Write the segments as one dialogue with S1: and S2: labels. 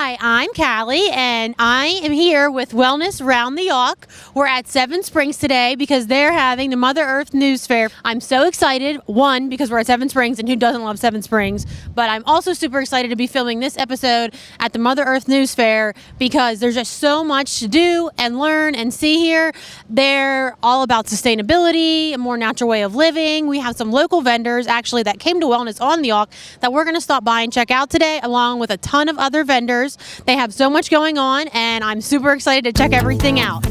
S1: Hi, I'm Callie, and I am here with Wellness Round the Yough. We're at Seven Springs today because they're having the Mother Earth News Fair. I'm so excited, one, because we're at Seven Springs, and who doesn't love Seven Springs? But I'm also super excited to be filming this episode at the Mother Earth News Fair because there's just so much to do and learn and see here. They're all about sustainability, a more natural way of living. We have some local vendors, actually, that came to Wellness on the Yough that we're going to stop by and check out today, along with a ton of other vendors. They have so much going on, and I'm super excited to check everything out.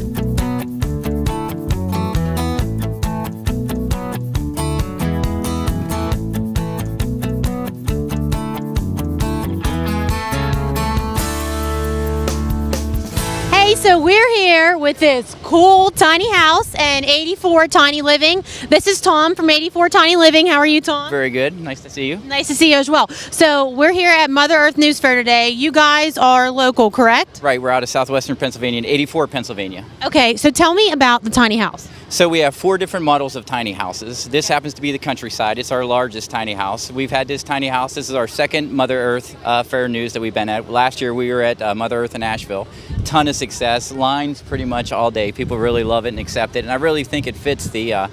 S1: Hey, so we're here with this cool tiny house and 84 Tiny Living. This is Tom from 84 Tiny Living. How are you, Tom?
S2: Very good. Nice to see you.
S1: Nice to see you as well. So we're here at Mother Earth News Fair today. You guys are local, correct?
S2: Right. We're out of southwestern Pennsylvania in 84, Pennsylvania.
S1: Okay, so tell me about the tiny house.
S2: So we have 4 different models of tiny houses. This happens to be the countryside. It's our largest tiny house. We've had this tiny house. This is our second Mother Earth Fair News that we've been at. Last year we were at Mother Earth in Asheville. Ton of success. Lines pretty much all day. People really love it and accept it. And I really think it fits the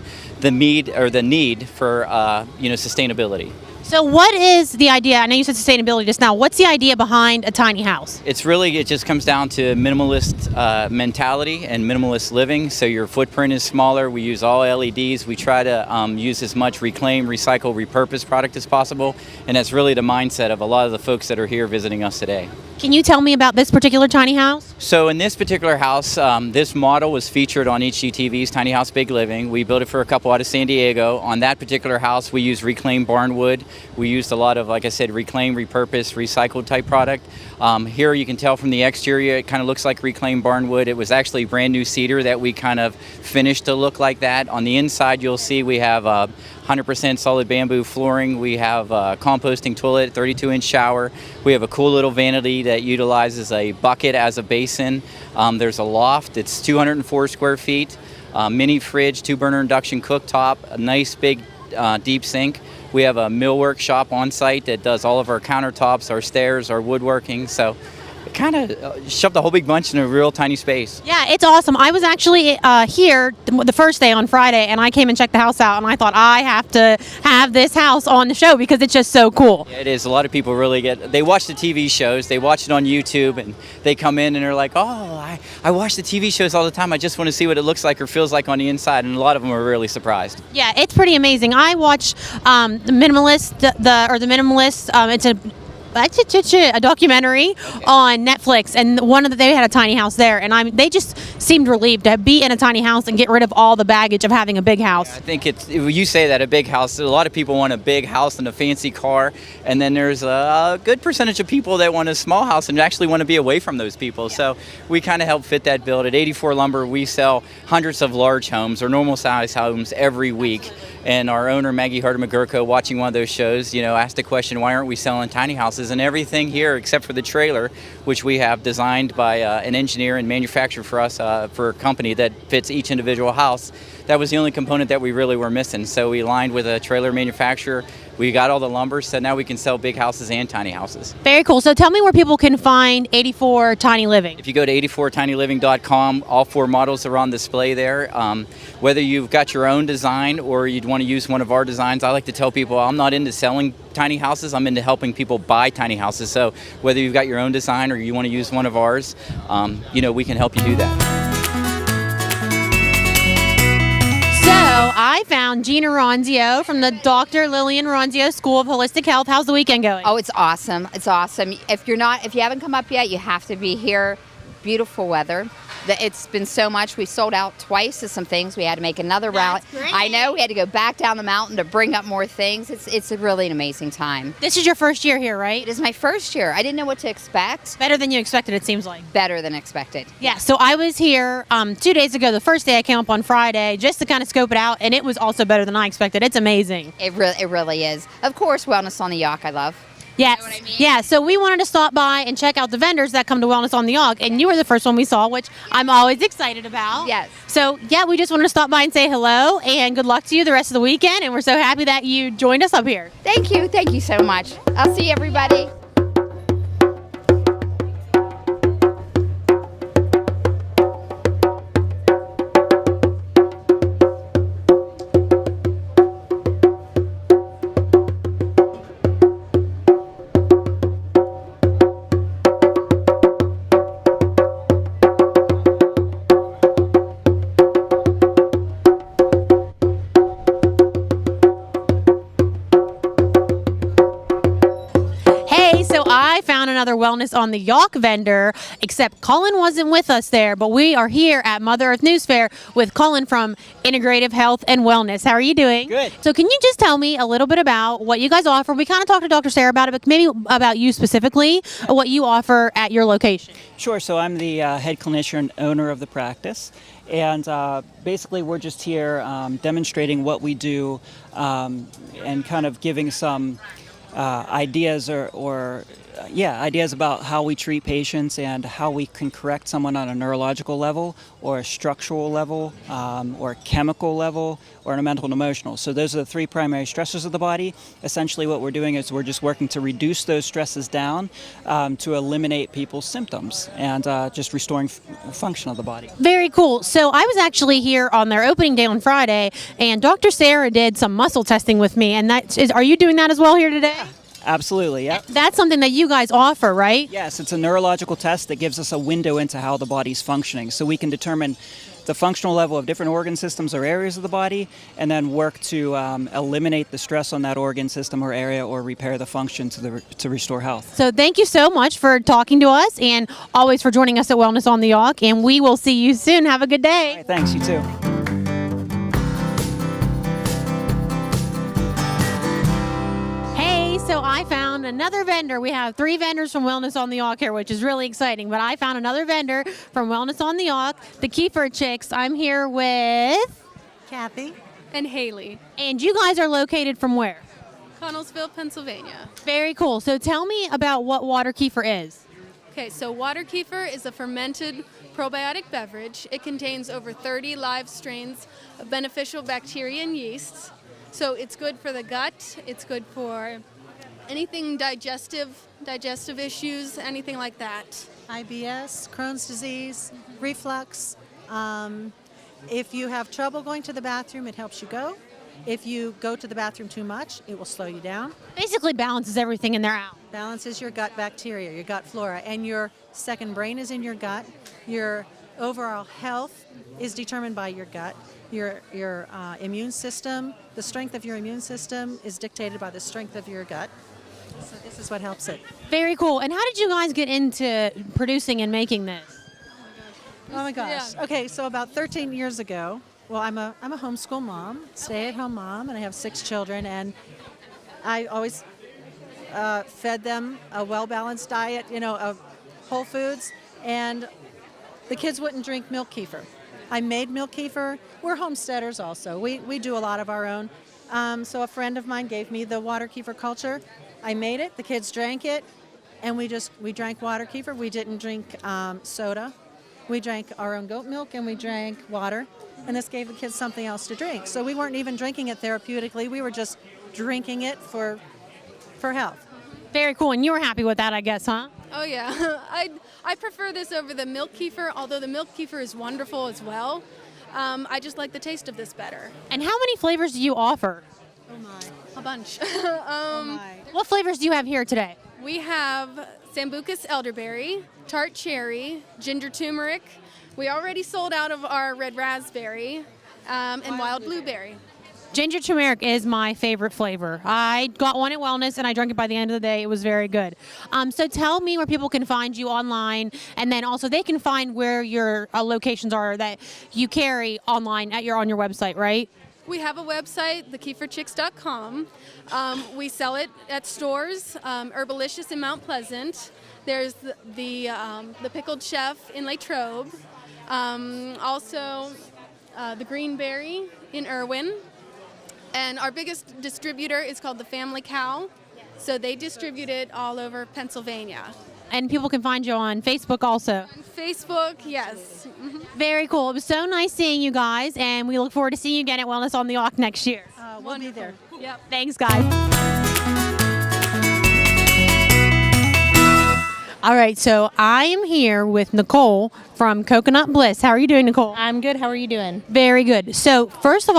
S2: need for sustainability.
S1: So what is the idea? I know you said sustainability just now. What's the idea behind a tiny house?
S2: It just comes down to minimalist mentality and minimalist living. So your footprint is smaller. We use all LEDs. We try to use as much reclaim, recycle, repurpose product as possible. And that's really the mindset of a lot of the folks that are here visiting us today.
S1: Can you tell me about this particular tiny house?
S2: So in this particular house, this model was featured on HGTV's Tiny House Big Living. We built it for a couple out of San Diego. On that particular house, we used reclaimed barn wood. We used a lot of, like I said, reclaimed, repurposed, recycled type product. Here you can tell from the exterior, it kind of looks like reclaimed barn wood. It was actually brand new cedar that we kind of finished to look like that. On the inside, you'll see we have 100% solid bamboo flooring. We have a composting toilet, 32-inch shower. We have a cool little vanity that utilizes a bucket as a basin. There's a loft. It's 204 square feet. Mini fridge, 2-burner induction cooktop, a nice big deep sink. We have a millwork shop on site that does all of our countertops, our stairs, our woodworking. So it kind of shoved a whole big bunch in a real tiny space.
S1: Yeah, it's awesome. I was actually here the first day on Friday, and I came and checked the house out, and I thought I have to have this house on the show because it's just so cool.
S2: Yeah, it is. A lot of people they watch the TV shows, they watch it on YouTube, and they come in and they're like, oh, I watch the TV shows all the time. I just want to see what it looks like or feels like on the inside, and a lot of them are really surprised.
S1: Yeah, it's pretty amazing. I watch The Minimalist, The Minimalist. It's a documentary on Netflix, and they had a tiny house there, and they just seemed relieved to be in a tiny house and get rid of all the baggage of having a big house.
S2: Yeah, I think you say that, a big house. A lot of people want a big house and a fancy car, and then there's a good percentage of people that want a small house and actually want to be away from those people. Yeah. So we kind of help fit that bill. At 84 Lumber, we sell hundreds of large homes or normal size homes every week. Absolutely. And our owner, Maggie Harder-McGurko, watching one of those shows, asked the question, why aren't we selling tiny houses? And everything here, except for the trailer, which we have designed by an engineer and manufactured for us for a company that fits each individual house. That was the only component that we really were missing. So we aligned with a trailer manufacturer. We got all the lumber, so now we can sell big houses and tiny houses.
S1: Very cool. So tell me where people can find 84 Tiny Living.
S2: If you go to 84tinyliving.com, all 4 models are on display there. Whether you've got your own design or you'd want to use one of our designs, I like to tell people I'm not into selling tiny houses. I'm into helping people buy tiny houses. So whether you've got your own design or you want to use one of ours, we can help you do that.
S1: So I found Gina Ronzio from the Dr. Lillian Ronzio School of Holistic Health. How's the weekend going?
S3: Oh, it's awesome. It's awesome. If you haven't come up yet, you have to be here. Beautiful weather. It's been so much. We sold out twice of some things. We had to make another route. I know. We had to go back down the mountain to bring up more things. It's really an amazing time.
S1: This is your first year here, right?
S3: It is my first year. I didn't know what to expect.
S1: Better than you expected, it seems like.
S3: Better than expected.
S1: Yeah, so I was here 2 days ago. The first day I came up on Friday just to kind of scope it out, and it was also better than I expected. It's amazing.
S3: It really is. Of course, Wellness on the Yough I love.
S1: Yes.
S3: You know what I mean?
S1: Yeah, so we wanted to stop by and check out the vendors that come to Wellness on the Yough, and you were the first one we saw, which I'm always excited about.
S3: Yes.
S1: So, yeah, we just wanted to stop by and say hello, and good luck to you the rest of the weekend, and we're so happy that you joined us up here.
S3: Thank you so much. I'll see everybody.
S1: another Wellness on the Yough vendor, except Colin wasn't with us there, but we are here at Mother Earth News Fair with Colin from Integrative Health and Wellness. How are you doing?
S4: Good.
S1: So can you just tell me a little bit about what you guys offer? We kind of talked to Dr. Sarah about it, but maybe about you specifically, what you offer at your location.
S4: Sure. So I'm the head clinician and owner of the practice. And basically, we're just here demonstrating what we do and kind of giving some ideas ideas about how we treat patients and how we can correct someone on a neurological level or a structural level or a chemical level or a mental and emotional. So those are the three primary stressors of the body. Essentially what we're doing is we're just working to reduce those stresses down to eliminate people's symptoms and just restoring function of the body.
S1: Very cool. So I was actually here on their opening day on Friday, and Dr. Sarah did some muscle testing with me, and are you doing that as well here today?
S4: Absolutely, yeah.
S1: That's something that you guys offer, right?
S4: Yes, it's a neurological test that gives us a window into how the body's functioning. So we can determine the functional level of different organ systems or areas of the body and then work to eliminate the stress on that organ system or area or repair the function to restore health.
S1: So thank you so much for talking to us and always for joining us at Wellness on the Yough, and we will see you soon. Have a good day.
S4: All right, thanks, you too.
S1: So I found another vendor. We have 3 vendors from Wellness on the Yough here, which is really exciting. But I found another vendor from Wellness on the Yough, the Kiefer Chicks. I'm here with
S5: Kathy.
S6: And Haley.
S1: And you guys are located from where?
S6: Connellsville, Pennsylvania.
S1: Very cool. So tell me about what water kefir is.
S6: Okay, so water kefir is a fermented probiotic beverage. It contains over 30 live strains of beneficial bacteria and yeasts. So it's good for the gut. It's good for anything digestive issues, anything like that.
S5: IBS, Crohn's disease, reflux. If you have trouble going to the bathroom, it helps you go. If you go to the bathroom too much, it will slow you down.
S1: Basically balances everything in there out.
S5: Balances your gut bacteria, your gut flora, and your second brain is in your gut. Your overall health is determined by your gut. Your immune system, the strength of your immune system is dictated by the strength of your gut. So this is what helps it.
S1: Very cool. And how did you guys get into producing and making this?
S5: Oh my gosh.
S6: Yeah.
S5: Okay, so about 13 years ago, well, I'm a homeschool mom, stay-at-home mom, and I have 6 children, and I always fed them a well-balanced diet, of whole foods, and the kids wouldn't drink milk kefir. I made milk kefir. We're homesteaders also. We do a lot of our own. So a friend of mine gave me the water kefir culture. I made it. The kids drank it, and we drank water kefir. We didn't drink soda. We drank our own goat milk, and we drank water, and this gave the kids something else to drink. So we weren't even drinking it therapeutically. We were just drinking it for health.
S1: Very cool. And you were happy with that, I guess, huh?
S6: Oh yeah, I prefer this over the milk kefir, although the milk kefir is wonderful as well. I just like the taste of this better.
S1: And how many flavors do you offer?
S5: Oh my.
S6: A bunch.
S5: Oh my.
S1: What flavors do you have here today?
S6: We have Sambucus elderberry, tart cherry, ginger turmeric. We already sold out of our red raspberry and wild blueberry.
S1: Ginger turmeric is my favorite flavor. I got one at Wellness and I drank it by the end of the day. It was very good. So tell me where people can find you online, and then also they can find where your locations are that you carry online on your website, right?
S6: We have a website, thekieferchicks.com. We sell it at stores, Herbalicious in Mount Pleasant. There's the Pickled Chef in Latrobe. Also, the Greenberry in Irwin. And our biggest distributor is called the Family Cow. So they distribute it all over Pennsylvania.
S1: And people can find you on Facebook also.
S6: On Facebook, yes.
S1: Very cool. It was so nice seeing you guys, and we look forward to seeing you again at Wellness on the Yough next year.
S5: We'll be there.
S6: Yep.
S1: Thanks, guys. All right, so I am here with Nicole from Coconut Bliss. How are you doing, Nicole?
S7: I'm good. How are you doing?
S1: Very good. So first of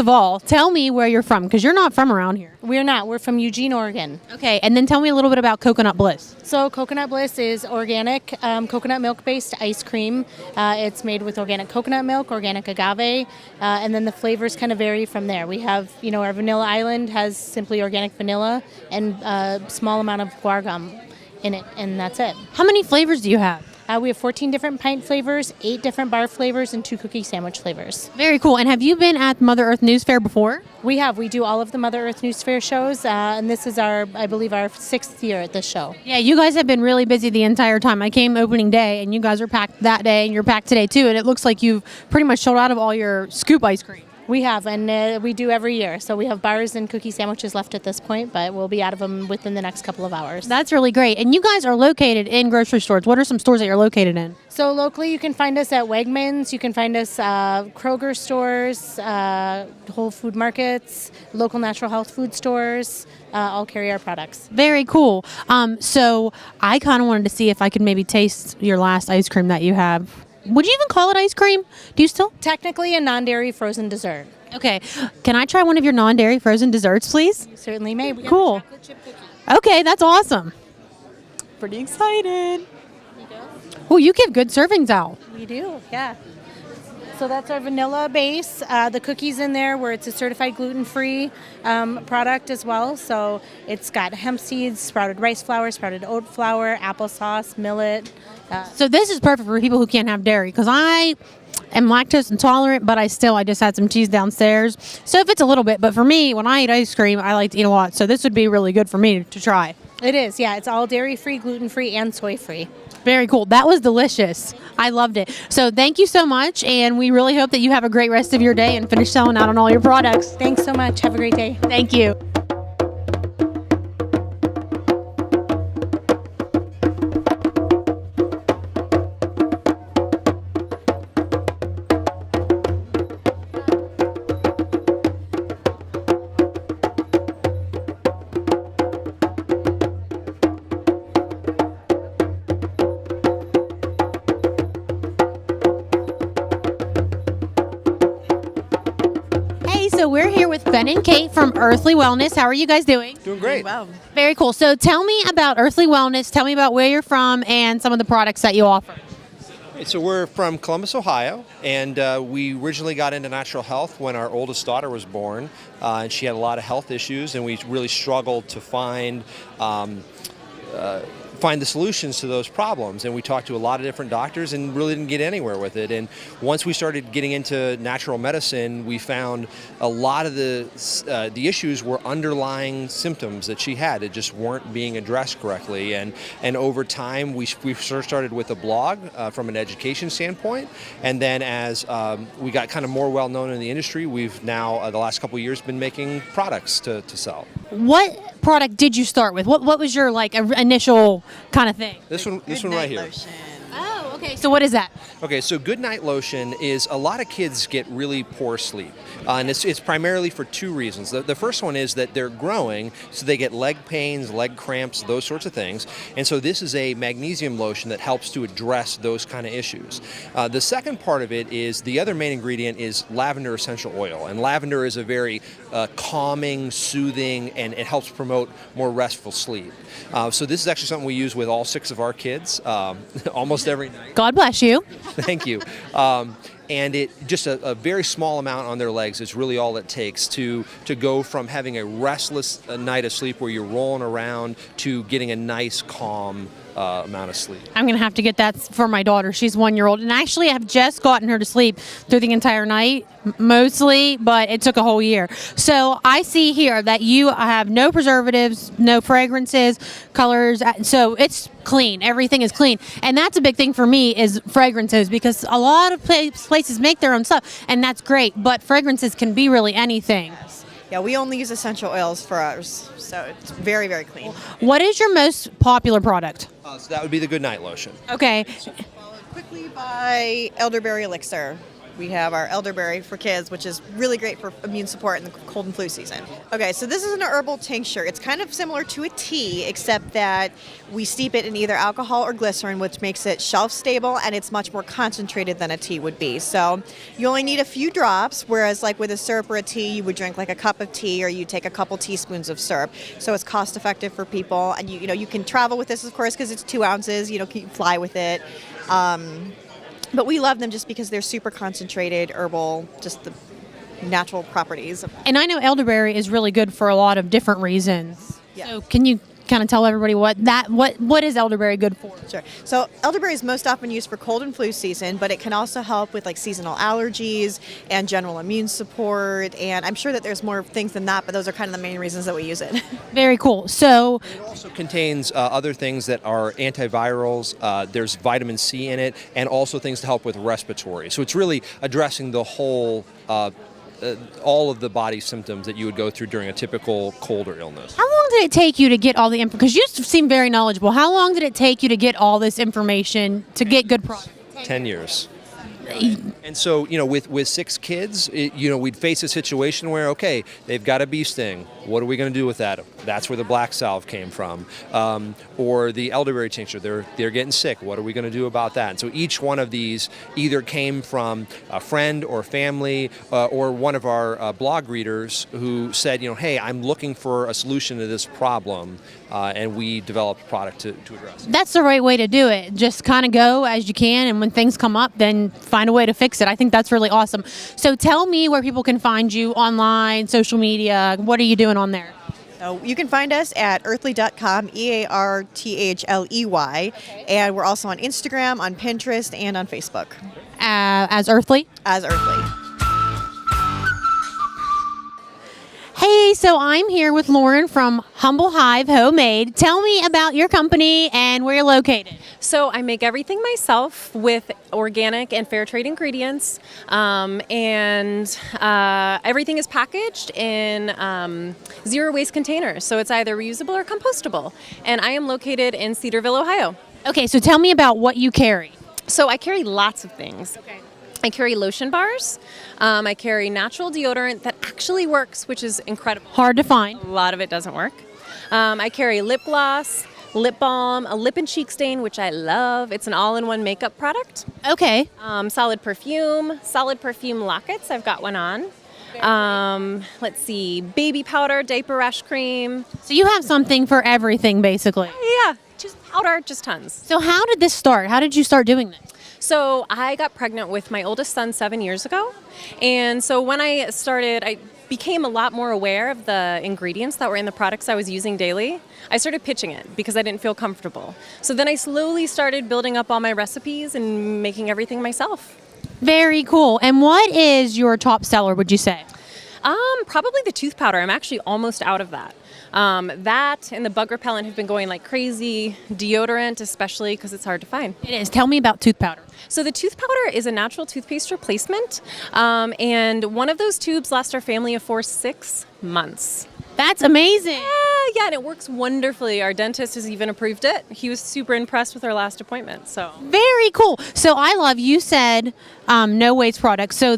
S1: all, tell me where you're from, because you're not from around here.
S7: We're not. We're from Eugene, Oregon.
S1: Okay, and then tell me a little bit about Coconut Bliss.
S7: So Coconut Bliss is organic coconut milk-based ice cream. It's made with organic coconut milk, organic agave, and then the flavors kind of vary from there. We have, our Vanilla Island has simply organic vanilla and a small amount of guar gum. in it, and that's it.
S1: How many flavors do you have?
S7: We have 14 different pint flavors, 8 different bar flavors, and 2 cookie sandwich flavors.
S1: Very cool. And have you been at Mother Earth News Fair before?
S7: We have. We do all of the Mother Earth News Fair shows, and this is I believe, our 6th year at this show.
S1: Yeah, you guys have been really busy the entire time. I came opening day, and you guys are packed that day, and you're packed today too. And it looks like you've pretty much sold out of all your scoop ice cream.
S7: We have, and we do every year. So we have bars and cookie sandwiches left at this point, but we'll be out of them within the next couple of hours.
S1: That's really great. And you guys are located in grocery stores. What are some stores that you're located in?
S7: So locally, you can find us at Wegmans. You can find us Kroger stores, Whole Food markets, local natural health food stores. All carry our products.
S1: Very cool. So I kind of wanted to see if I could maybe taste your last ice cream that you have. Would you even call it ice cream? Do you still?
S7: Technically a non-dairy frozen dessert.
S1: Okay. Can I try one of your non-dairy frozen desserts, please?
S7: You certainly may. We have
S1: Cool.
S7: a chocolate chip cookie.
S1: Okay, that's awesome. Pretty excited. Oh, you give good servings out.
S7: We do, yeah. So that's our vanilla base. The cookies in there where it's a certified gluten-free product as well. So it's got hemp seeds, sprouted rice flour, sprouted oat flour, applesauce, millet.
S1: So this is perfect for people who can't have dairy because I am lactose intolerant, but I just had some cheese downstairs. So if it's a little bit, but for me, when I eat ice cream, I like to eat a lot. So this would be really good for me to try.
S7: It is, yeah. It's all dairy-free, gluten-free, and soy-free.
S1: Very cool. That was delicious. I loved it. So thank you so much, and we really hope that you have a great rest of your day and finish selling out on all your products.
S7: Thanks so much. Have a great day.
S1: Thank you. So we're here with Ben and Kate from Earthly Wellness. How are you guys doing?
S8: Doing great.
S9: Wow.
S1: Very cool. So tell me about Earthly Wellness. Tell me about where you're from and some of the products that you offer.
S8: So we're from Columbus, Ohio, and we originally got into natural health when our oldest daughter was born, and she had a lot of health issues, and we really struggled to find the solutions to those problems. And we talked to a lot of different doctors and really didn't get anywhere with it. And once we started getting into natural medicine, we found a lot of the issues were underlying symptoms that she had. It just weren't being addressed correctly. And over time, we first started with a blog from an education standpoint. And then as we got kind of more well-known in the industry, we've now, the last couple of years, been making products to sell.
S1: What product did you start with? What was your initial kind of thing?
S8: This one right here.
S9: Lotion.
S1: Oh, okay. So what is that?
S8: Okay, so Good Night Lotion is a lot of kids get really poor sleep. And it's primarily for two reasons. The first one is that they're growing, so they get leg pains, leg cramps, those sorts of things. And so this is a magnesium lotion that helps to address those kind of issues. The second part of it is the other main ingredient is lavender essential oil. And lavender is a very calming, soothing, and it helps promote more restful sleep. So this is actually something we use with all 6 of our kids almost every night.
S1: God bless you.
S8: Thank you. And it just a very small amount on their legs is really all it takes to go from having a restless night of sleep where you're rolling around to getting a nice, calm amount of sleep.
S1: I'm going to have to get that for my daughter. She's 1 year old. And actually, I have just gotten her to sleep through the entire night, mostly, but it took a whole year. So I see here that you have no preservatives, no fragrances, colors. So it's clean. Everything is clean. And that's a big thing for me is fragrances because a lot of places make their own stuff. And that's great. But fragrances can be really anything.
S9: Yeah, we only use essential oils for ours, so it's very, very clean.
S1: What is your most popular product?
S8: So that would be the Good Night Lotion.
S1: Okay.
S9: Followed quickly by elderberry elixir. We have our elderberry for kids, which is really great for immune support in the cold and flu season. Okay, so this is an herbal tincture. It's kind of similar to a tea, except that we steep it in either alcohol or glycerin, which makes it shelf stable, and it's much more concentrated than a tea would be. So you only need a few drops, whereas like with a syrup or a tea, you would drink like a cup of tea or you take a couple teaspoons of syrup. So it's cost effective for people, and you can travel with this, of course, because it's 2 ounces. You can fly with it. But we love them just because they're super concentrated, herbal, just the natural properties.
S1: And I know elderberry is really good for a lot of different reasons.
S9: Yeah.
S1: So can you kind of tell everybody what is elderberry good for?
S9: Sure. So elderberry is most often used for cold and flu season, but it can also help with like seasonal allergies and general immune support. And I'm sure that there's more things than that, but those are kind of the main reasons that we use it.
S1: Very cool. So
S8: It also contains other things that are antivirals. There's vitamin C in it, and also things to help with respiratory. So it's really addressing the whole, all of the body symptoms that you would go through during a typical cold or illness.
S1: how long did it take you to get all the info? Because you seem very knowledgeable. How long did it take you to get all this information to get good products?
S8: 10 years. And so, with 6 kids, we'd face a situation where, okay, they've got a bee sting. What are we going to do with that? That's where the black salve came from. Or the elderberry tincture, they're getting sick. What are we going to do about that? And so each one of these either came from a friend or family or one of our blog readers who said, hey, I'm looking for a solution to this problem. And we developed a product to address it.
S1: That's the right way to do it. Just kind of go as you can, and when things come up, then find a way to fix it. I think that's really awesome. So tell me where people can find you online, social media. What are you doing on there?
S9: So you can find us at earthly.com, EARTHLEY, and we're also on Instagram, on Pinterest, and on Facebook
S1: As Earthly?
S9: as Earthly.
S1: Hey, so I'm here with Lauren from Humble Hive Homemade. Tell me about your company and where you're located.
S10: So I make everything myself with organic and fair trade ingredients, and everything is packaged in zero waste containers. So it's either reusable or compostable. And I am located in Cedarville, Ohio.
S1: Okay, so tell me about what you carry.
S10: So I carry lots of things.
S1: Okay.
S10: I carry lotion bars. I carry natural deodorant that actually works, which is incredible.
S1: Hard to find.
S10: A lot of it doesn't work. I carry lip gloss, lip balm, a lip and cheek stain, which I love. It's an all-in-one makeup product.
S1: Okay.
S10: Solid perfume lockets. I've got one on. Let's see, baby powder, diaper rash cream.
S1: So you have something for everything, basically.
S10: Yeah, just powder, just tons.
S1: So how did this start? How did you start doing this?
S10: So I got pregnant with my oldest son 7 years ago. And so when I started, I became a lot more aware of the ingredients that were in the products I was using daily. I started pitching it because I didn't feel comfortable. So then I slowly started building up all my recipes and making everything myself.
S1: Very cool. And what is your top seller, would you say?
S10: Probably the tooth powder. I'm actually almost out of that. That and the bug repellent have been going like crazy. Deodorant, especially because it's hard to find.
S1: It is. Tell me about tooth powder.
S10: So the tooth powder is a natural toothpaste replacement, and one of those tubes lasts our family of 6 months.
S1: That's amazing.
S10: Yeah, and it works wonderfully. Our dentist has even approved it. He was super impressed with our last appointment. So
S1: Very cool. So I love, you said no waste products. So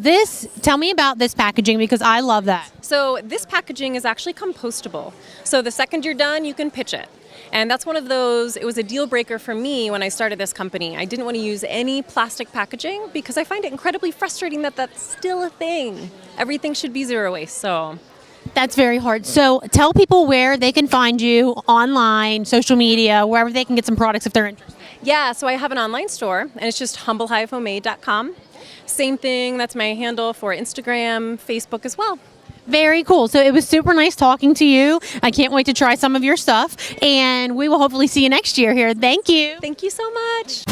S1: tell me about this packaging because I love that.
S10: So this packaging is actually compostable. So the second you're done, you can pitch it. And that's one of those, it was a deal breaker for me when I started this company. I didn't want to use any plastic packaging because I find it incredibly frustrating that that's still a thing. Everything should be zero waste, so.
S1: That's very hard. So tell people where they can find you online, social media, wherever they can get some products if they're interested.
S10: Yeah, so I have an online store, and it's just humblehivehomemade.com. Same thing, that's my handle for Instagram, Facebook as well.
S1: Very cool. So it was super nice talking to you. I can't wait to try some of your stuff, and we will hopefully see you next year here. Thank you.
S10: Thank you so much.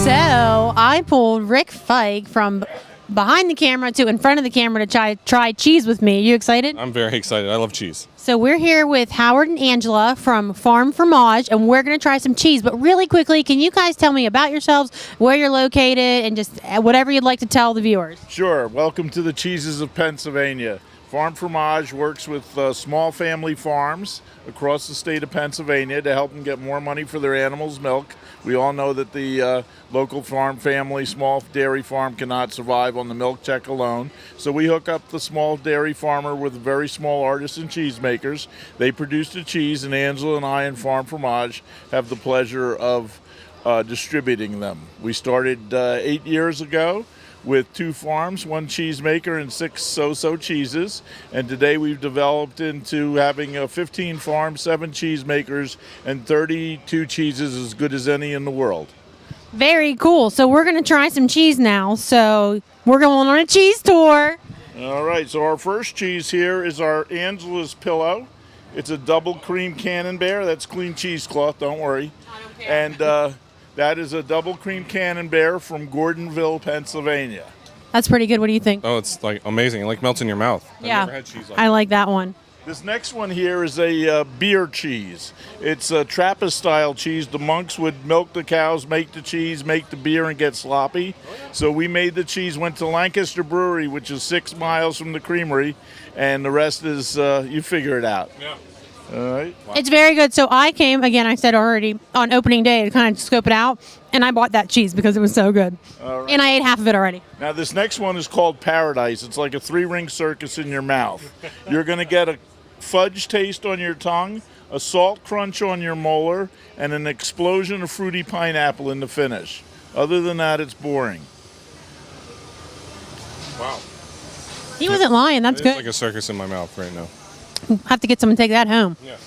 S1: So I pulled Rick Feig from behind the camera to in front of the camera to try cheese with me. You excited?
S11: I'm very excited. I love cheese.
S1: So we're here with Howard and Angela from Farm Fromage, and we're going to try some cheese. But really quickly, can you guys tell me about yourselves, where you're located, and just whatever you'd like to tell the viewers?
S12: Sure. Welcome to the Cheeses of Pennsylvania. Farm Fromage works with small family farms across the state of Pennsylvania to help them get more money for their animals' milk. We all know that the local farm family, small dairy farm cannot survive on the milk check alone. So we hook up the small dairy farmer with very small artisan cheesemakers. They produce the cheese, and Angela and I and Farm Fromage have the pleasure of distributing them. We started 8 years ago with 2 farms, 1 cheesemaker, and 6 so-so cheeses. And today we've developed into having 15 farms, 7 cheesemakers, and 32 cheeses as good as any in the world.
S1: Very cool. So we're going to try some cheese now. So we're going on a cheese tour.
S12: All right, so our first cheese here is our Angela's Pillow. It's a double cream Camembert. That's clean cheesecloth, don't worry.
S1: I don't care.
S12: And that is a double cream Camembert from Gordonville, Pennsylvania.
S1: That's pretty good. What do you think?
S11: Oh, it's like amazing. It like melts in your mouth. I've
S1: Yeah,
S11: never had cheese like
S1: I like that one.
S12: This next one here is a beer cheese. It's a Trappist-style cheese. The monks would milk the cows, make the cheese, make the beer, and get sloppy. So we made the cheese, went to Lancaster Brewery, which is 6 miles from the creamery, and the rest is, you figure it out.
S11: Yeah.
S12: All right.
S1: It's very good. So I came, again, I said already, on opening day to kind of scope it out, and I bought that cheese because it was so good.
S12: All right.
S1: And I ate half of it already.
S12: Now this next one is called Paradise. It's like a 3-ring circus in your mouth. You're going to get a fudge taste on your tongue, a salt crunch on your molar, and an explosion of fruity pineapple in the finish. Other than that, it's boring.
S11: Wow.
S1: He wasn't lying. That's
S11: It's
S1: good.
S11: like a circus in my mouth right now.
S1: Have to get someone to take that home.
S11: Yeah.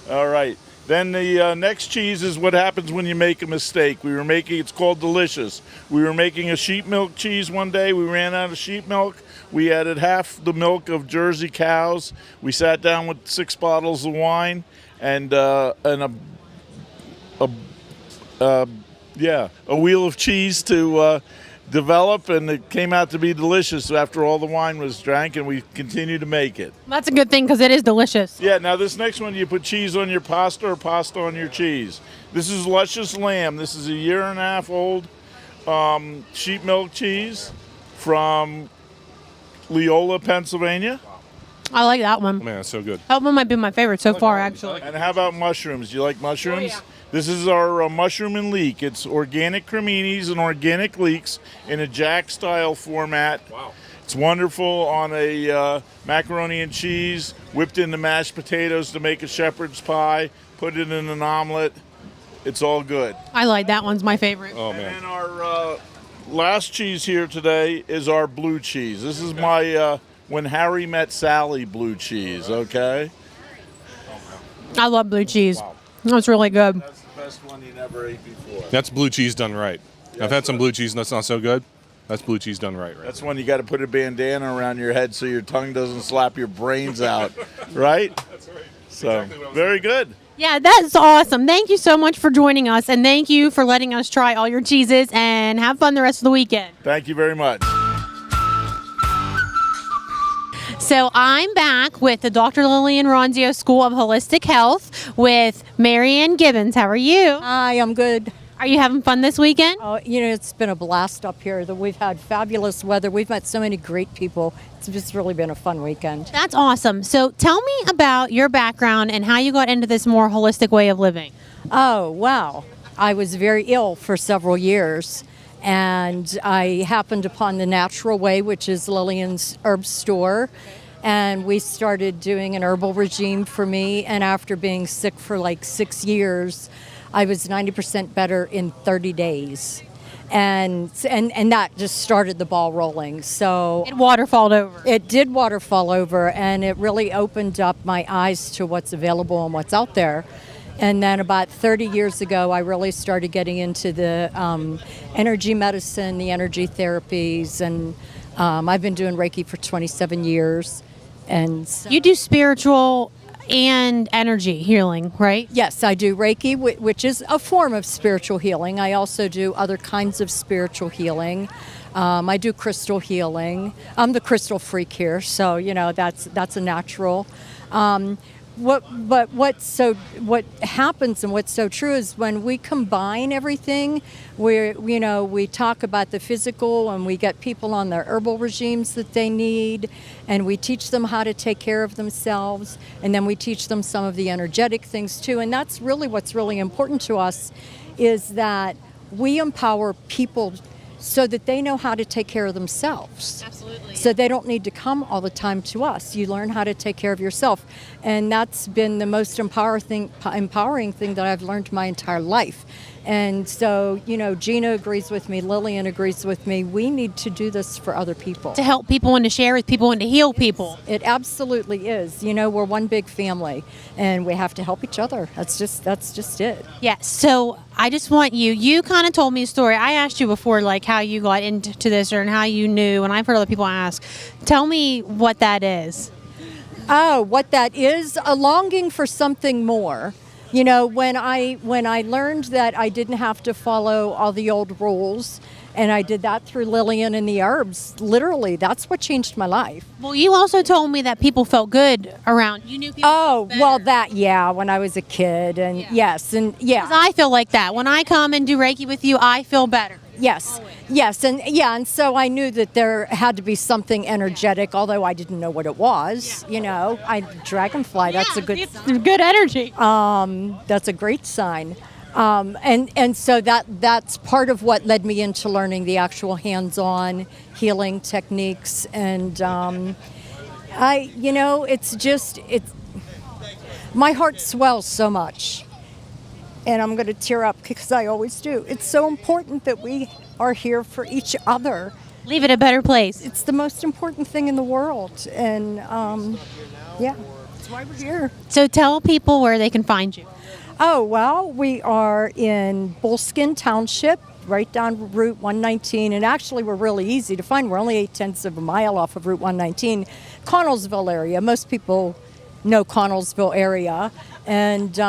S12: All right. Then the next cheese is what happens when you make a mistake. It's called Delicious. We were making a sheep milk cheese one day. We ran out of sheep milk. We added half the milk of Jersey cows. We sat down with 6 bottles of wine and a wheel of cheese to develop, and it came out to be delicious after all the wine was drank, and we continue to make it.
S1: That's a good thing because it is delicious.
S12: Yeah, now this next one, you put cheese on your pasta or pasta on your cheese. This is Luscious Lamb. This is a 1.5 year old sheep milk cheese from Leola, Pennsylvania.
S1: I like that one.
S11: Oh, man, it's so good.
S1: That one might be my favorite so far, actually.
S12: And how about mushrooms? Do you like mushrooms?
S1: Oh, yeah.
S12: This is our mushroom and leek. It's organic creminis and organic leeks in a Jack-style format.
S11: Wow.
S12: It's wonderful on a macaroni and cheese, whipped into mashed potatoes to make a shepherd's pie, put it in an omelet. It's all good.
S1: I like that one's my favorite.
S11: Oh,
S12: And
S11: man.
S12: then our last cheese here today is our blue cheese. This is my When Harry Met Sally blue cheese, okay?
S1: I love blue cheese.
S12: Wow.
S1: That's really good.
S12: That's the best one you never ate before.
S11: That's blue cheese done right. I've had some blue cheese that's not so good. That's blue cheese done right.
S12: That's when you got to put a bandana around your head so your tongue doesn't slap your brains out, right?
S11: That's right.
S12: So, very good.
S1: Yeah, that's awesome. Thank you so much for joining us, and thank you for letting us try all your cheeses, and have fun the rest of the weekend.
S12: Thank you very much.
S1: So I'm back with the Dr. Lillian Ronzio School of Holistic Health with Marianne Gibbons. How are you?
S13: Hi, I'm good.
S1: Are you having fun this weekend?
S13: It's been a blast up here. We've had fabulous weather. We've met so many great people. It's just really been a fun weekend.
S1: That's awesome. So tell me about your background and how you got into this more holistic way of living.
S13: Oh, wow. I was very ill for several years, and I happened upon the Natural Way, which is Lillian's herb store, and we started doing an herbal regime for me, and after being sick for like 6 years, I was 90% better in 30 days. And that just started the ball rolling. So
S1: It waterfalled over.
S13: it did waterfall over, and it really opened up my eyes to what's available and what's out there. And then about 30 years ago, I really started getting into the energy medicine, the energy therapies, and I've been doing Reiki for 27 years. And so,
S1: You do spiritual and energy healing, right?
S13: yes, I do Reiki, which is a form of spiritual healing. I also do other kinds of spiritual healing. I do crystal healing. I'm the crystal freak here, so that's a natural. What happens and what's so true is when we combine everything, we talk about the physical and we get people on their herbal regimes that they need, and we teach them how to take care of themselves, and then we teach them some of the energetic things too. And that's really what's really important to us, is that we empower people so that they know how to take care of themselves.
S1: Absolutely.
S13: So they don't need to come all the time to us. You learn how to take care of yourself. And that's been the most empowering thing that I've learned my entire life. And so, Gina agrees with me, Lillian agrees with me. We need to do this for other people.
S1: To help people and to share with people and to heal people.
S13: It absolutely is. We're one big family and we have to help each other. That's just it.
S1: Yes. So I just want you kind of told me a story. I asked you before, like how you got into this and how you knew, and I've heard other people ask. Tell me what that is.
S13: Oh, what that is? A longing for something more. When I learned that I didn't have to follow all the old rules, and I did that through Lillian and the herbs, literally, that's what changed my life.
S1: Well, you also told me that people felt good around. You knew people felt better.
S13: Well, when I was a kid, and yes, and yeah.
S1: 'Cause I feel like that. When I come and do Reiki with you, I feel better.
S13: Yes.
S1: Always.
S13: Yes, and so I knew that there had to be something energetic, although I didn't know what it was. Dragonfly. That's a good.
S1: It's good energy.
S13: That's a great sign. And so that's part of what led me into learning the actual hands-on healing techniques, and my heart swells so much. And I'm going to tear up because I always do. It's so important that we are here for each other.
S1: Leave it a better place.
S13: It's the most important thing in the world. And that's why we're here.
S1: So tell people where they can find you.
S13: Oh, well, we are in Bullskin Township, right down Route 119. And actually, we're really easy to find. We're only 0.8 of a mile off of Route 119. Connellsville area. Most people know Connellsville area. And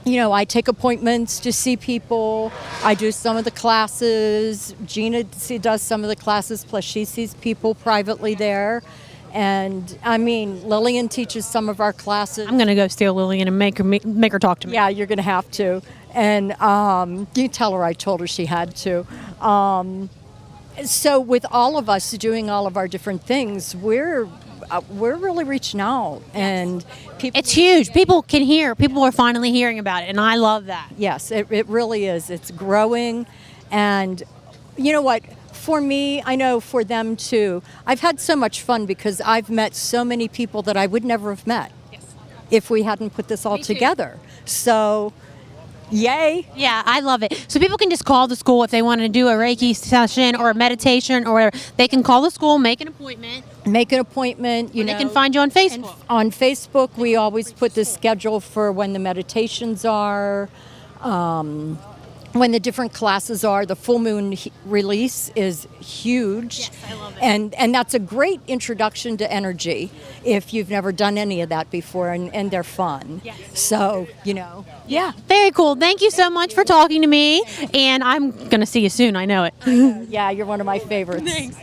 S13: I take appointments to see people. I do some of the classes. Gina does some of the classes, plus she sees people privately there. And Lillian teaches some of our classes.
S1: I'm going to go steal Lillian and make her talk to me.
S13: Yeah, you're going to have to. And you tell her I told her she had to. So with all of us doing all of our different things, we're really reaching out, and people.
S1: It's huge. People can hear. People are finally hearing about it, and I love that.
S13: Yes, it really is. It's growing, and you know what? For me, I know for them too. I've had so much fun because I've met so many people that I would never have met if we hadn't put this all together. So. Yay.
S1: Yeah, I love it. So people can just call the school if they want to do a Reiki session or a meditation or whatever. They can call the school, make an appointment.
S13: Make an appointment. They
S1: can find you on Facebook.
S13: On Facebook, we always put the schedule for when the meditations are, when the different classes are. The full moon release is huge.
S1: Yes, I love it.
S13: And that's a great introduction to energy if you've never done any of that before, and they're fun.
S1: Yes.
S13: So, yeah.
S1: Very cool. Thank you so much for talking to me, and I'm going to see you soon. I know it.
S13: Yeah, you're one of my favorites.
S1: Thanks.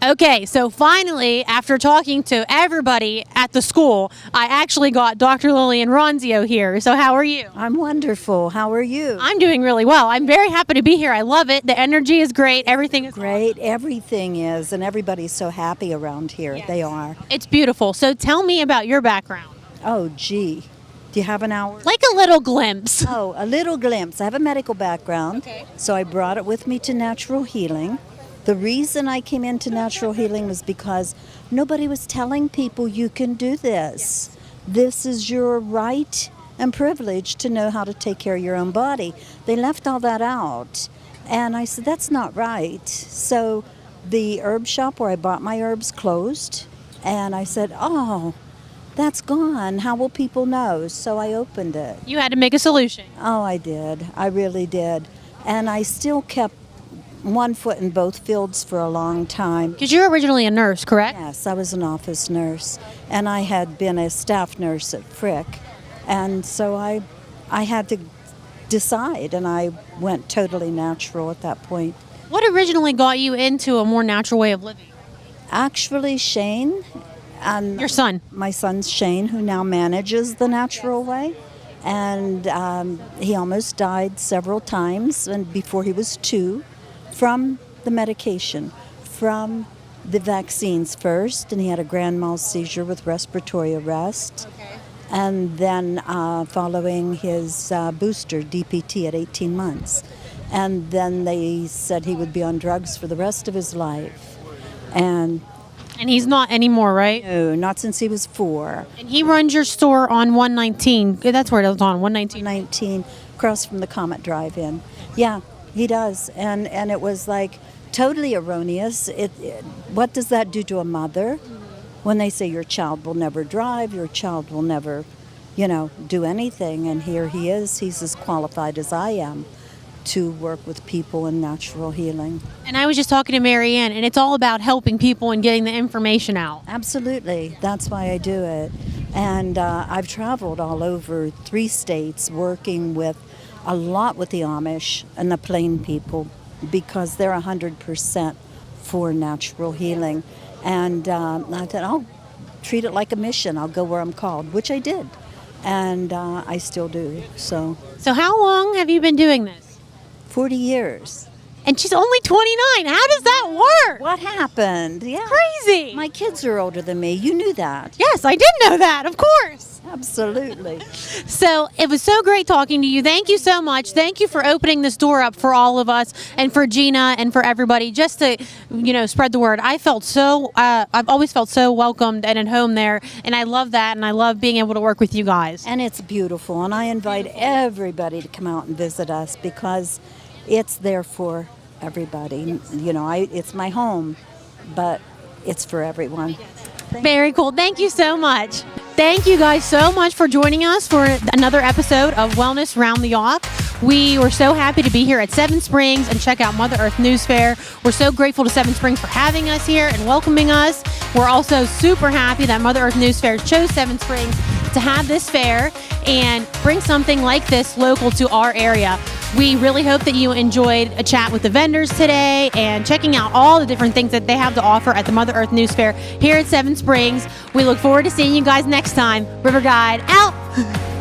S1: Okay, so finally, after talking to everybody at the school, I actually got Dr. Lillian Ronzio here. So how are you?
S14: I'm wonderful. How are you?
S1: I'm doing really well. I'm very happy to be here. I love it. The energy is great. Everything is
S14: great.
S1: Awesome.
S14: Everything is, and everybody's so happy around here.
S1: Yes.
S14: They are.
S1: It's beautiful. So tell me about your background.
S14: Oh, gee. Do you have an hour?
S1: Like a little glimpse.
S14: Oh, a little glimpse. I have a medical background,
S1: Okay.
S14: So I brought it with me to natural healing. The reason I came into natural healing was because nobody was telling people you can do this. This is your right and privilege to know how to take care of your own body. They left all that out. And I said, that's not right. So the herb shop where I bought my herbs closed. And I said, oh, that's gone. How will people know? So I opened it.
S1: You had to make a solution.
S14: Oh, I did. I really did. And I still kept one foot in both fields for a long time.
S1: Because you're originally a nurse, correct?
S14: Yes, I was an office nurse, and I had been a staff nurse at Frick, and so I had to decide, and I went totally natural at that point.
S1: What originally got you into a more natural way of living?
S14: Actually, Shane, and
S1: your son,
S14: my son's Shane, who now manages the natural way, and he almost died several times, and before he was 2. From the medication, from the vaccines first, and he had a grand mal seizure with respiratory arrest.
S1: Okay.
S14: And then following his booster, DPT, at 18 months. And then they said he would be on drugs for the rest of his life. And
S1: he's not anymore, right?
S14: No, not since he was 4.
S1: And he runs your store on 119. That's where it was on, 119.
S14: 119 across from the Comet Drive-In. Yeah, he does. And it was like totally erroneous. What does that do to a mother when they say your child will never drive, your child will never, do anything? And here he is. He's as qualified as I am to work with people in natural healing.
S1: And I was just talking to Mary Ann, and it's all about helping people and getting the information out.
S14: Absolutely. That's why I do it. And I've traveled all over 3 states working with a lot with the Amish and the Plain people because they're 100% for natural healing. And I thought, I'll treat it like a mission. I'll go where I'm called, which I did. And I still do. So
S1: how long have you been doing this?
S14: 40 years.
S1: And she's only 29. How does that work?
S14: What happened? Yeah.
S1: Crazy.
S14: My kids are older than me. You knew that.
S1: Yes, I did know that, of course.
S14: Absolutely.
S1: So it was so great talking to you. Thank you so much. Thank you for opening this door up for all of us and for Gina and for everybody just to, spread the word. I've always felt so welcomed and at home there. And I love that. And I love being able to work with you guys.
S14: And it's beautiful. And I invite everybody to come out and visit us because it's there for everybody. It's my home, but it's for everyone.
S1: Very cool. Thank you so much. Thank you guys so much for joining us for another episode of Wellness Round the Yough. We were so happy to be here at Seven Springs and check out Mother Earth News Fair. We're so grateful to Seven Springs for having us here and welcoming us. We're also super happy that Mother Earth News Fair chose Seven Springs to have this fair and bring something like this local to our area. We really hope that you enjoyed a chat with the vendors today and checking out all the different things that they have to offer at the Mother Earth News Fair here at Seven Springs. We look forward to seeing you guys next time. River Guide out!